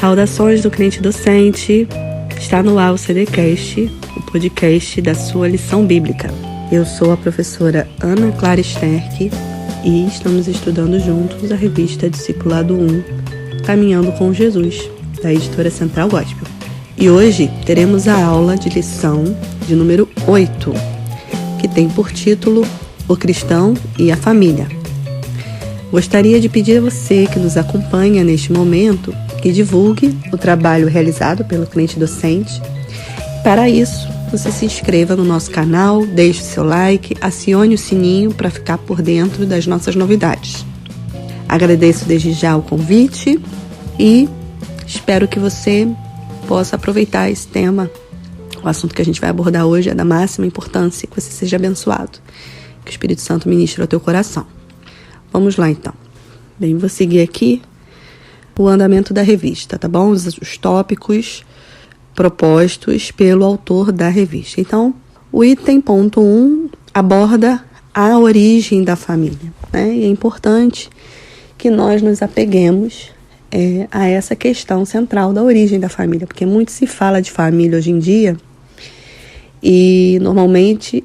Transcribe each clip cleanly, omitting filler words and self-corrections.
Saudações do crente docente, está no ar o CDcast, o podcast da sua lição bíblica. Eu sou a professora Ana Clara Sterck e estamos estudando juntos a revista Discipulado 1, Caminhando com Jesus, da editora Central Gospel. E hoje teremos a aula de lição de número 8, que tem por título O Cristão e a Família. Gostaria de pedir a você que nos acompanha neste momento que divulgue o trabalho realizado pelo crente docente. Para isso, você se inscreva no nosso canal, deixe o seu like, acione o sininho para ficar por dentro das nossas novidades. Agradeço desde já o convite e espero que você possa aproveitar esse tema. O assunto que a gente vai abordar hoje é da máxima importância, que você seja abençoado, que o Espírito Santo ministre ao teu coração. Vamos lá, então. Bem, vou seguir aqui o andamento da revista, tá bom? Os tópicos propostos pelo autor da revista. Então, o item ponto 1 aborda a origem da família, né? E é importante que nós nos apeguemos a essa questão central da origem da família, porque muito se fala de família hoje em dia e, normalmente,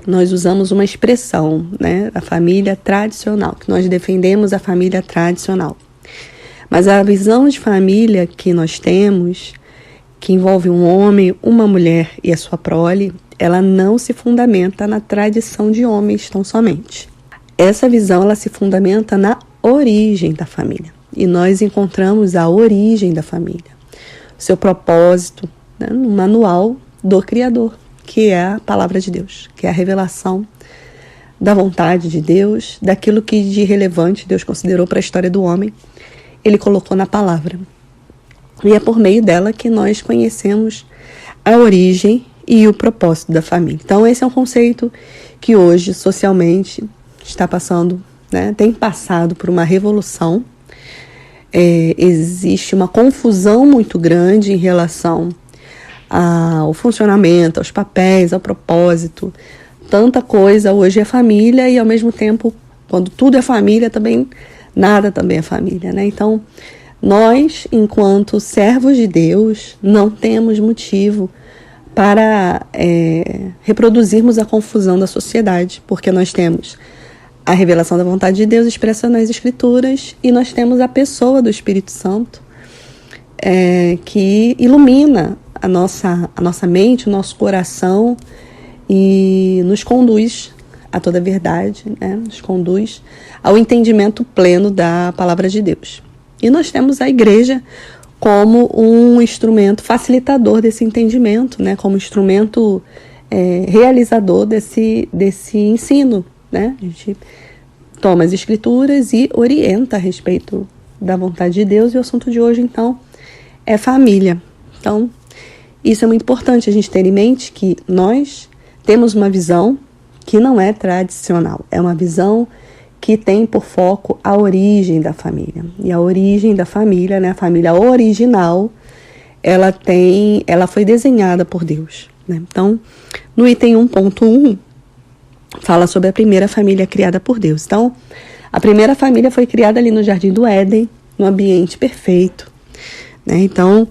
nós usamos uma expressão, né, a família tradicional, que nós defendemos a família tradicional. Mas a visão de família que nós temos, que envolve um homem, uma mulher e a sua prole, ela não se fundamenta na tradição de homens tão somente. Essa visão ela se fundamenta na origem da família. E nós encontramos a origem da família, o seu propósito, né, no manual do Criador, que é a palavra de Deus, que é a revelação da vontade de Deus, daquilo que de relevante Deus considerou para a história do homem, Ele colocou na palavra. E é por meio dela que nós conhecemos a origem e o propósito da família. Então esse é um conceito que hoje socialmente está passando, né, tem passado por uma revolução. Existe uma confusão muito grande em relação ao funcionamento, aos papéis, ao propósito. Tanta coisa hoje é família e, ao mesmo tempo, quando tudo é família, também nada também é família, né? Então, nós, enquanto servos de Deus, não temos motivo para reproduzirmos a confusão da sociedade, porque nós temos a revelação da vontade de Deus expressa nas Escrituras e nós temos a pessoa do Espírito Santo que ilumina a nossa mente, o nosso coração e nos conduz a toda a verdade, né? Nos conduz ao entendimento pleno da palavra de Deus. E nós temos a igreja como um instrumento facilitador desse entendimento, né? Como instrumento realizador desse ensino, né? A gente toma as escrituras e orienta a respeito da vontade de Deus. E o assunto de hoje, então, é família. Então, isso é muito importante a gente ter em mente que nós temos uma visão que não é tradicional. É uma visão que tem por foco a origem da família. E a origem da família, né, a família original, ela foi desenhada por Deus, né? Então, no item 1.1, fala sobre a primeira família criada por Deus. Então, a primeira família foi criada ali no Jardim do Éden, no ambiente perfeito, né? Então,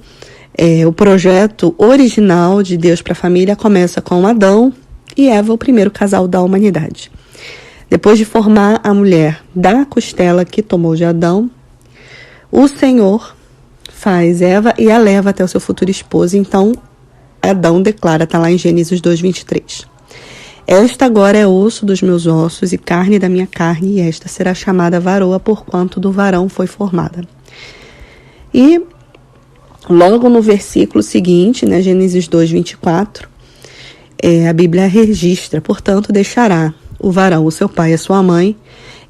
o projeto original de Deus para a família começa com Adão e Eva, o primeiro casal da humanidade. Depois de formar a mulher da costela que tomou de Adão, o Senhor faz Eva e a leva até o seu futuro esposo. Então, Adão declara, está lá em Gênesis 2:23. Esta agora é osso dos meus ossos e carne da minha carne, e esta será chamada varoa, porquanto do varão foi formada. E logo no versículo seguinte, né, Gênesis 2:24, a Bíblia registra: portanto, deixará o varão o seu pai e a sua mãe,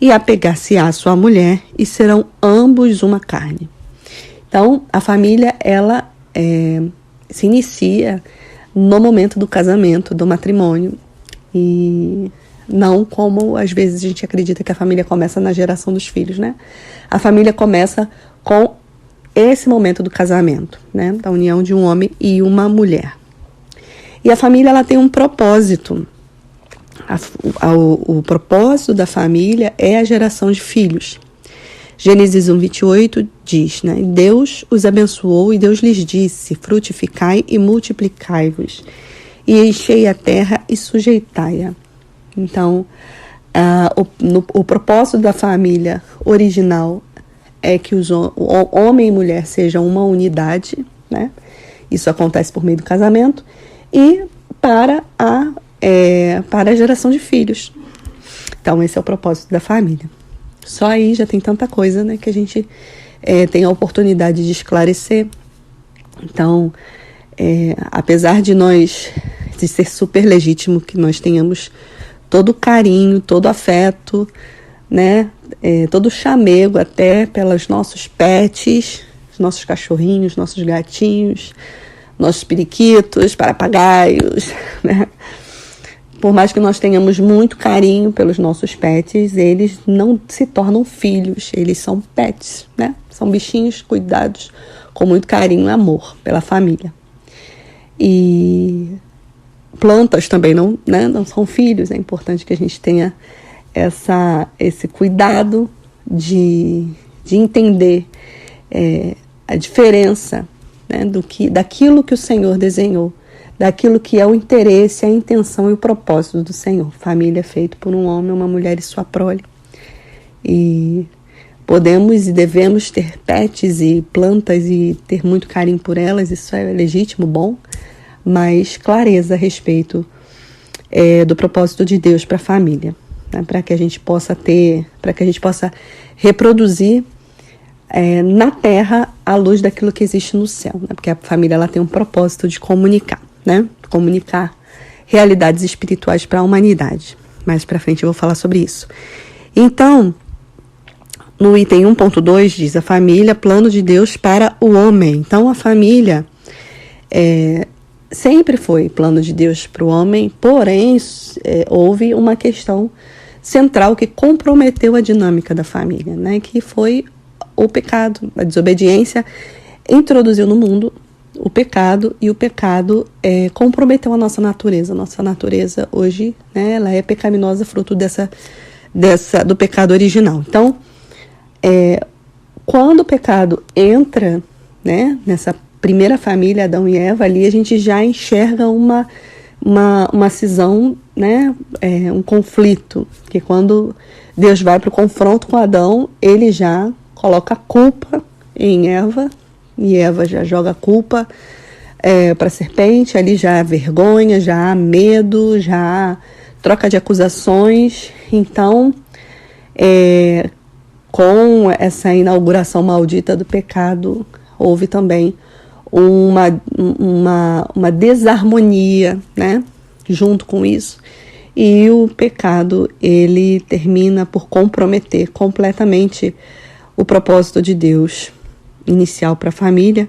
e apegar-se-á à sua mulher, e serão ambos uma carne. Então, a família, ela se inicia no momento do casamento, do matrimônio, e não como às vezes a gente acredita que a família começa na geração dos filhos, né? A família começa com esse momento do casamento, né? Da união de um homem e uma mulher. E a família, ela tem um propósito. O propósito da família é a geração de filhos. Gênesis 1:28 diz, né? Deus os abençoou e Deus lhes disse, frutificai e multiplicai-vos, e enchei a terra e sujeitai-a. Então, o propósito da família original é que o homem e mulher sejam uma unidade, né? Isso acontece por meio do casamento, e para a geração de filhos. Então, esse é o propósito da família. Só aí já tem tanta coisa, né, que a gente tem a oportunidade de esclarecer. Então, apesar de ser super legítimo que nós tenhamos todo o carinho, todo o afeto, né, todo o chamego até pelos nossos pets, os nossos cachorrinhos, nossos gatinhos, nossos periquitos, papagaios, né? Por mais que nós tenhamos muito carinho pelos nossos pets, eles não se tornam filhos, eles são pets, né? São bichinhos cuidados com muito carinho e amor pela família. E plantas também não são filhos, é importante que a gente tenha esse cuidado de entender a diferença, né, daquilo que o Senhor desenhou, daquilo que é o interesse, a intenção e o propósito do Senhor. Família é feito por um homem, uma mulher e sua prole. E podemos e devemos ter pets e plantas e ter muito carinho por elas, isso é legítimo, bom, mas clareza a respeito do propósito de Deus para a família, né, para que a gente possa reproduzir na terra à luz daquilo que existe no céu, né, porque a família ela tem um propósito de comunicar, né, comunicar realidades espirituais para a humanidade. Mais para frente eu vou falar sobre isso. Então, no item 1.2 diz a família, plano de Deus para o homem. Então, a família sempre foi plano de Deus para o homem, porém, houve uma questão central que comprometeu a dinâmica da família, né, que foi o pecado. A desobediência introduziu no mundo o pecado, e o pecado comprometeu a nossa natureza. Nossa natureza hoje, né, ela é pecaminosa, fruto do pecado original. Então, quando o pecado entra, né, nessa primeira família, Adão e Eva, ali a gente já enxerga uma cisão, né, um conflito, que quando Deus vai para o confronto com Adão, ele já coloca a culpa em Eva, e Eva já joga a culpa para a serpente, ali já há vergonha, já há medo, já há troca de acusações. Então, com essa inauguração maldita do pecado, houve também uma desarmonia, né, junto com isso, e o pecado ele termina por comprometer completamente o propósito de Deus inicial para a família.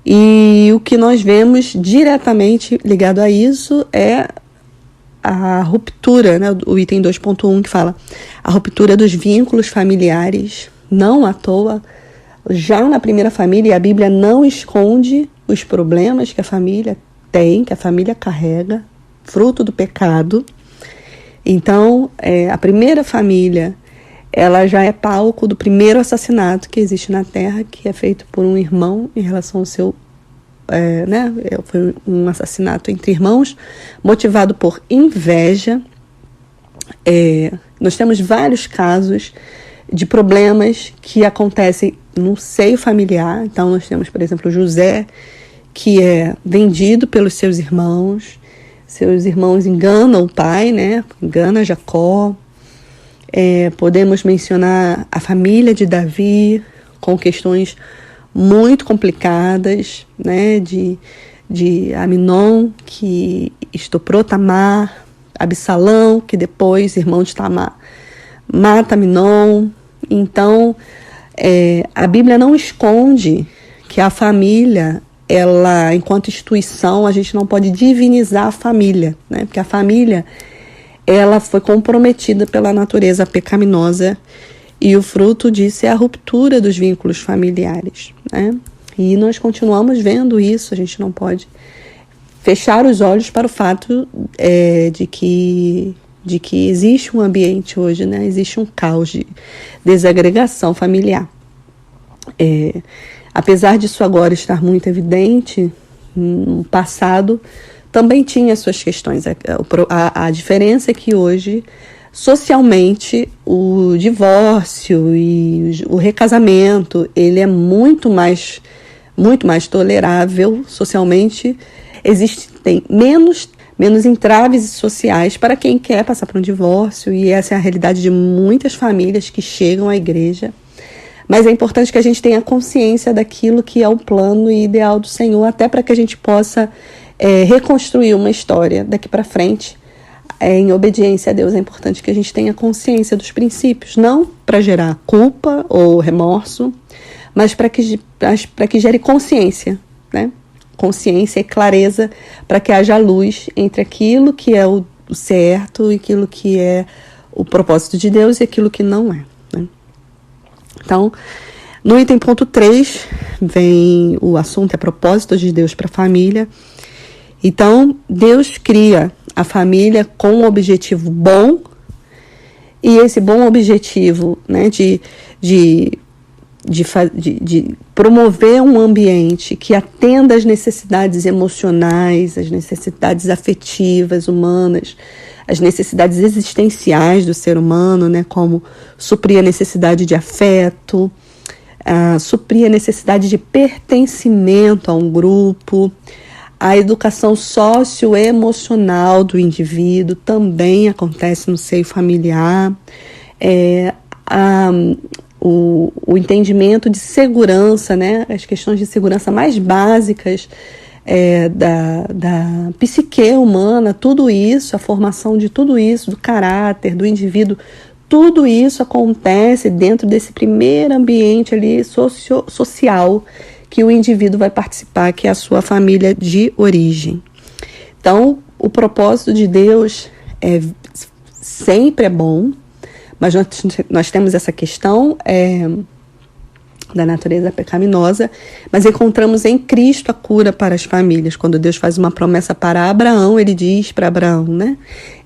E o que nós vemos diretamente ligado a isso é a ruptura, né, o item 2.1 que fala a ruptura dos vínculos familiares. Não à toa, já na primeira família, a Bíblia não esconde os problemas que a família tem, que a família carrega, fruto do pecado. Então, a primeira família, ela já é palco do primeiro assassinato que existe na Terra, que é feito por um irmão em relação ao seu... foi um assassinato entre irmãos, motivado por inveja. Nós temos vários casos de problemas que acontecem no seio familiar. Então, nós temos, por exemplo, José, que é vendido pelos seus irmãos enganam o pai, né? Engana Jacó. Podemos mencionar a família de Davi, com questões muito complicadas, né? De Aminon, que estuprou Tamar, Absalão, que depois, irmão de Tamar, mata Aminon. Então, a Bíblia não esconde que a família, ela, enquanto instituição, a gente não pode divinizar a família, né? Porque a família, ela foi comprometida pela natureza pecaminosa, e o fruto disso é a ruptura dos vínculos familiares, né? E nós continuamos vendo isso. A gente não pode fechar os olhos para o fato de que de que existe um ambiente hoje, né? Existe um caos de desagregação familiar. Apesar disso agora estar muito evidente, no passado também tinha suas questões. A diferença é que hoje, socialmente, o divórcio e o recasamento, ele é muito mais tolerável socialmente. Existem menos entraves sociais para quem quer passar por um divórcio, e essa é a realidade de muitas famílias que chegam à igreja. Mas é importante que a gente tenha consciência daquilo que é o plano e ideal do Senhor, até para que a gente possa reconstruir uma história daqui para frente, em obediência a Deus. É importante que a gente tenha consciência dos princípios, não para gerar culpa ou remorso, mas para que gere consciência, né? Consciência e clareza, para que haja luz entre aquilo que é o certo e aquilo que é o propósito de Deus e aquilo que não é, né? Então, no item ponto 3, vem o assunto, propósito de Deus para a família. Então, Deus cria a família com um objetivo bom, e esse bom objetivo, né, de promover um ambiente que atenda às necessidades emocionais, às necessidades afetivas, humanas, as necessidades existenciais do ser humano, né, como suprir a necessidade de afeto, suprir a necessidade de pertencimento a um grupo. A educação socioemocional do indivíduo também acontece no seio familiar. O entendimento de segurança, né? As questões de segurança mais básicas da psique humana, tudo isso, a formação de tudo isso, do caráter do indivíduo, tudo isso acontece dentro desse primeiro ambiente ali social que o indivíduo vai participar, que é a sua família de origem. Então, o propósito de Deus sempre é bom, mas nós temos essa questão da natureza pecaminosa, mas encontramos em Cristo a cura para as famílias. Quando Deus faz uma promessa para Abraão, ele diz para Abraão, né?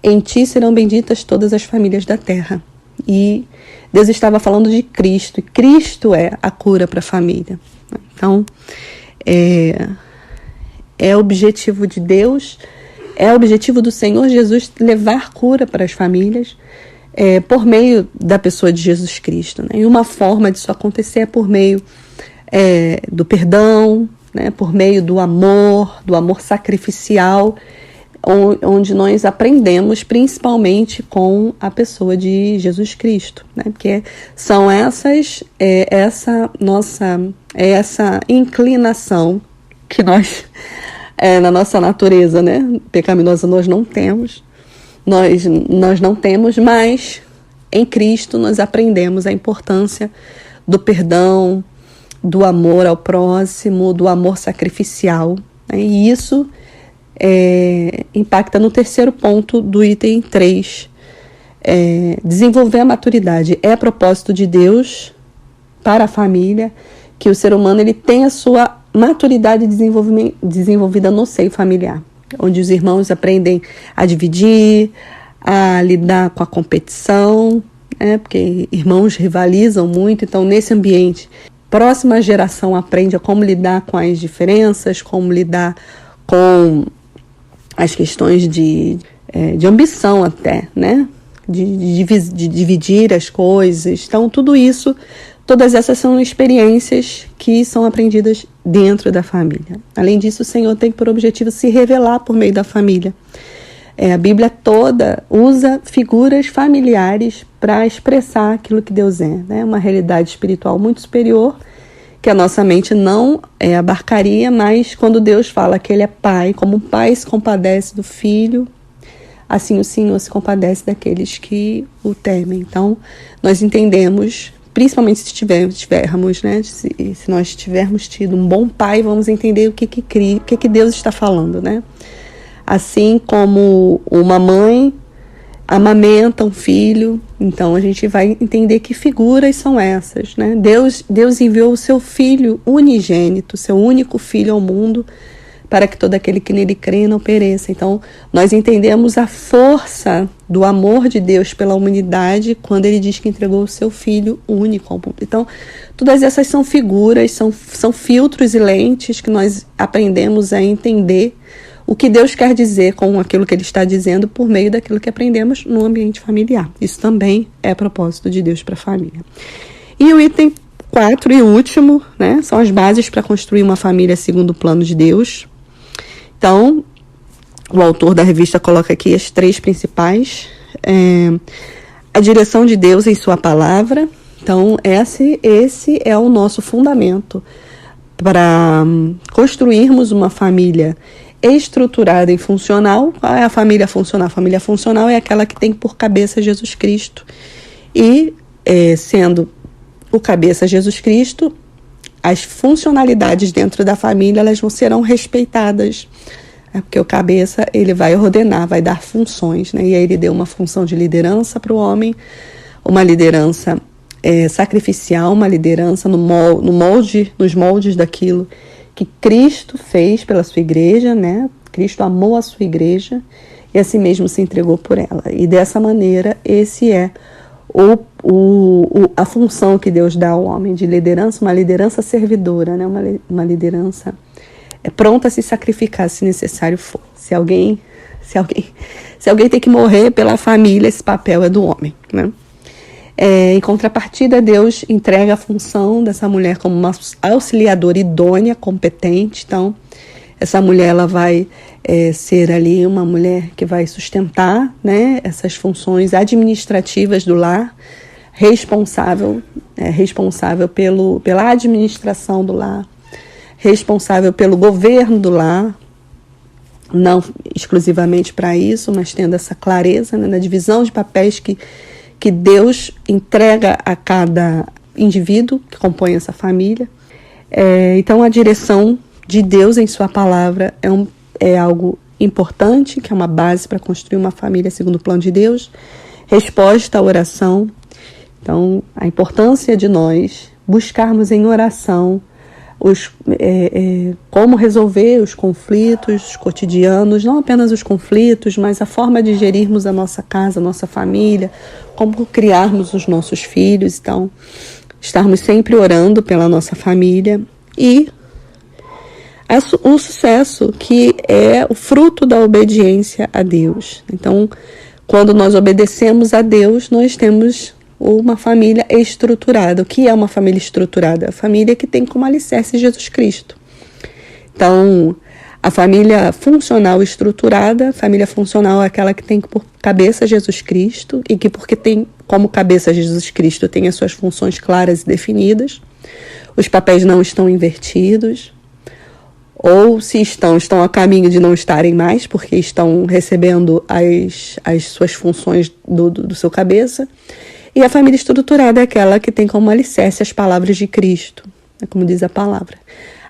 Em ti serão benditas todas as famílias da terra. E Deus estava falando de Cristo, e Cristo é a cura para a família. Então, é objetivo de Deus, é objetivo do Senhor Jesus levar cura para as famílias, por meio da pessoa de Jesus Cristo, né? E uma forma disso acontecer é por meio do perdão, né? Por meio do amor sacrificial, onde nós aprendemos principalmente com a pessoa de Jesus Cristo, né? Porque são essa inclinação que nós, na nossa natureza, né, pecaminosa, nós não temos. Nós não temos, mas em Cristo nós aprendemos a importância do perdão, do amor ao próximo, do amor sacrificial, né? E isso impacta no terceiro ponto do item 3. Desenvolver a maturidade é propósito de Deus para a família, que o ser humano ele tem a sua maturidade desenvolvida no seio familiar, onde os irmãos aprendem a dividir, a lidar com a competição, né? Porque irmãos rivalizam muito, então nesse ambiente, próxima geração aprende a como lidar com as diferenças, como lidar com as questões de ambição até, né? De dividir as coisas. Então todas essas são experiências que são aprendidas dentro da família. Além disso, o Senhor tem por objetivo se revelar por meio da família. A Bíblia toda usa figuras familiares para expressar aquilo que Deus é, né? Uma realidade espiritual muito superior, que a nossa mente não abarcaria, mas quando Deus fala que Ele é Pai, como um pai se compadece do filho, assim o Senhor se compadece daqueles que o temem. Então, nós entendemos, principalmente se tivermos, né, se nós tivermos tido um bom pai, vamos entender o que Deus está falando, né? Assim como uma mãe amamenta um filho, então a gente vai entender que figuras são essas, né? Deus enviou o seu filho unigênito, seu único filho ao mundo, para que todo aquele que nele crê não pereça. Então, nós entendemos a força do amor de Deus pela humanidade quando ele diz que entregou o seu Filho único ao mundo. Então, todas essas são figuras, são filtros e lentes que nós aprendemos a entender o que Deus quer dizer com aquilo que ele está dizendo por meio daquilo que aprendemos no ambiente familiar. Isso também é propósito de Deus para a família. E o item 4 e último, né, são as bases para construir uma família segundo o plano de Deus. Então, o autor da revista coloca aqui as 3 principais. A direção de Deus em sua palavra. Então, esse é o nosso fundamento para construirmos uma família estruturada e funcional. Qual é a família funcional? A família funcional é aquela que tem por cabeça Jesus Cristo. E, sendo o cabeça Jesus Cristo, as funcionalidades dentro da família elas não serão respeitadas. Porque o cabeça ele vai ordenar, vai dar funções, né? E aí ele deu uma função de liderança para o homem, uma liderança sacrificial, uma liderança nos moldes daquilo que Cristo fez pela sua igreja, né? Cristo amou a sua igreja e assim mesmo se entregou por ela. E dessa maneira, esse é a função que Deus dá ao homem de liderança, uma liderança servidora, né? Uma liderança pronta a se sacrificar se necessário for. Se alguém tem que morrer pela família, esse papel é do homem, né? Em contrapartida, Deus entrega a função dessa mulher como uma auxiliadora idônea, competente. Então, essa mulher ela vai ser ali uma mulher que vai sustentar, né, essas funções administrativas do lar, responsável pela administração do lar, responsável pelo governo do lar, não exclusivamente para isso, mas tendo essa clareza, né, na divisão de papéis que Deus entrega a cada indivíduo que compõe essa família. Então, a direção de Deus em sua palavra é algo importante, que é uma base para construir uma família segundo o plano de Deus. Resposta à oração. Então, a importância de nós buscarmos em oração como resolver os conflitos cotidianos, não apenas os conflitos, mas a forma de gerirmos a nossa casa, a nossa família, como criarmos os nossos filhos. Então, estarmos sempre orando pela nossa família e o sucesso que é o fruto da obediência a Deus. Então, quando nós obedecemos a Deus, nós temos uma família estruturada. O que é uma família estruturada? A família que tem como alicerce Jesus Cristo. Então, a família funcional estruturada, a família funcional é aquela que tem por cabeça Jesus Cristo e que porque tem como cabeça Jesus Cristo tem as suas funções claras e definidas, os papéis não estão invertidos, ou se estão a caminho de não estarem mais, porque estão recebendo as suas funções do seu cabeça. E a família estruturada é aquela que tem como alicerce as palavras de Cristo, como diz a palavra.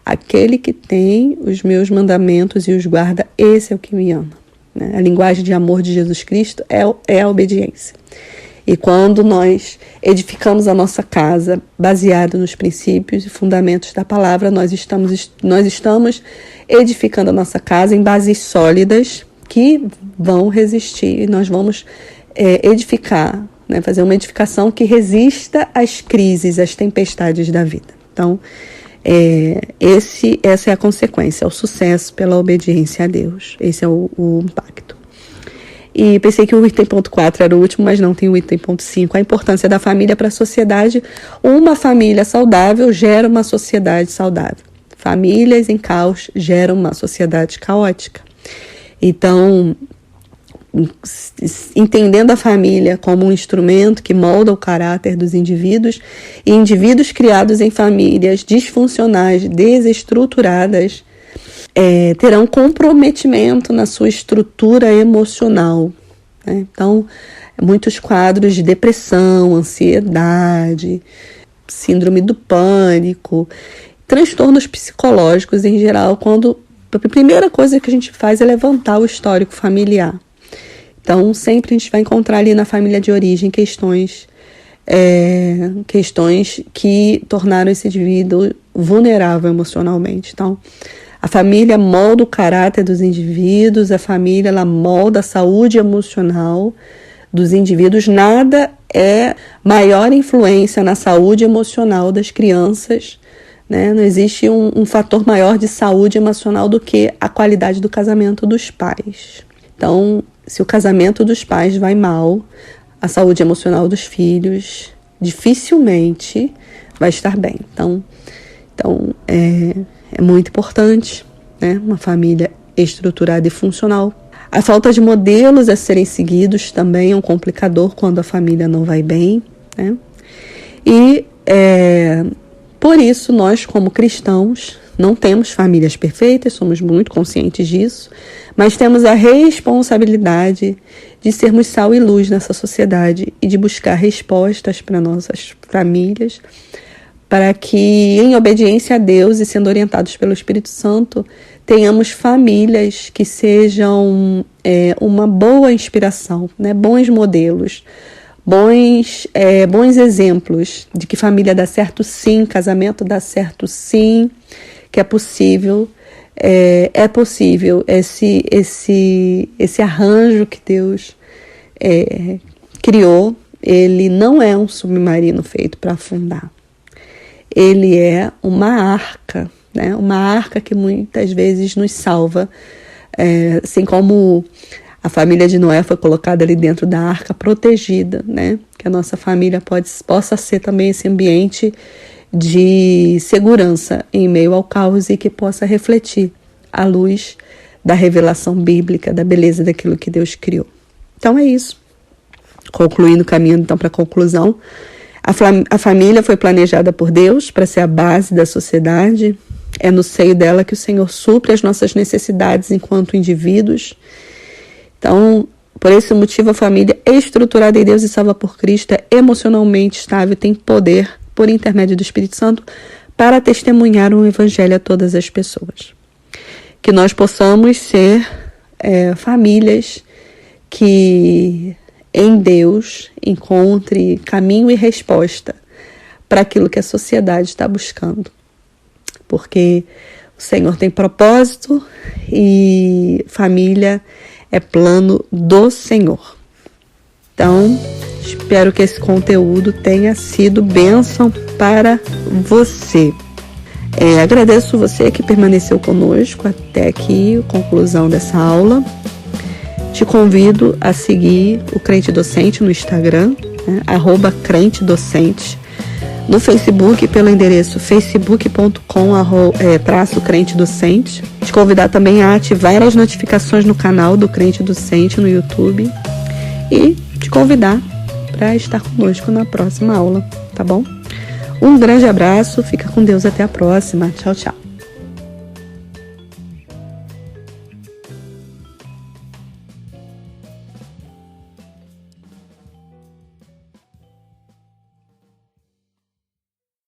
Aquele que tem os meus mandamentos e os guarda, esse é o que me ama. Né? A linguagem de amor de Jesus Cristo é a obediência. E quando nós edificamos a nossa casa baseado nos princípios e fundamentos da palavra, nós estamos edificando a nossa casa em bases sólidas que vão resistir. E nós vamos edificar, né, fazer uma edificação que resista às crises, às tempestades da vida. Então, essa é a consequência, é o sucesso pela obediência a Deus. Esse é o impacto. E pensei que o item ponto 4 era o último, mas não, tem o item ponto 5. A importância da família para a sociedade. Uma família saudável gera uma sociedade saudável. Famílias em caos geram uma sociedade caótica. Então, entendendo a família como um instrumento que molda o caráter dos indivíduos, e indivíduos criados em famílias disfuncionais, desestruturadas, terão comprometimento na sua estrutura emocional. Né? Então, muitos quadros de depressão, ansiedade, síndrome do pânico, transtornos psicológicos em geral, quando a primeira coisa que a gente faz é levantar o histórico familiar. Então, sempre a gente vai encontrar ali na família de origem questões que tornaram esse indivíduo vulnerável emocionalmente. Então, A família molda o caráter dos indivíduos, a família ela molda a saúde emocional dos indivíduos. Nada é maior influência na saúde emocional das crianças, né? Não existe um fator maior de saúde emocional do que a qualidade do casamento dos pais. Então, se o casamento dos pais vai mal, a saúde emocional dos filhos dificilmente vai estar bem. Então é muito importante, né? Uma família estruturada e funcional. A falta de modelos a serem seguidos também é um complicador quando a família não vai bem, né? E por isso nós, como cristãos, não temos famílias perfeitas, somos muito conscientes disso, mas temos a responsabilidade de sermos sal e luz nessa sociedade e de buscar respostas para nossas famílias, para que, em obediência a Deus e sendo orientados pelo Espírito Santo, tenhamos famílias que sejam uma boa inspiração, né? Bons modelos, bons exemplos de que família dá certo sim, casamento dá certo sim, que é possível, esse arranjo que Deus criou. Ele não é um submarino feito para afundar. Ele é uma arca, né? Uma arca que muitas vezes nos salva, assim como a família de Noé foi colocada ali dentro da arca protegida, né? Que a nossa família possa ser também esse ambiente de segurança em meio ao caos e que possa refletir a luz da revelação bíblica, da beleza daquilo que Deus criou. Então é isso. Concluindo, caminhando então para a conclusão, a família foi planejada por Deus para ser a base da sociedade. É no seio dela que o Senhor supre as nossas necessidades enquanto indivíduos. Então, por esse motivo, a família estruturada em Deus e salva por Cristo é emocionalmente estável e tem poder, por intermédio do Espírito Santo, para testemunhar o Evangelho a todas as pessoas. Que nós possamos ser famílias que em Deus encontre caminho e resposta para aquilo que a sociedade está buscando. Porque o Senhor tem propósito e família é plano do Senhor. Então, espero que esse conteúdo tenha sido bênção para você. Agradeço você que permaneceu conosco até aqui, a conclusão dessa aula. Te convido a seguir o Crente Docente no Instagram, né, @crentedocente. No Facebook, pelo endereço facebook.com/Crente Docente. Te convidar também a ativar as notificações no canal do Crente Docente no YouTube. E te convidar para estar conosco na próxima aula, tá bom? Um grande abraço, fica com Deus, até a próxima. Tchau, tchau.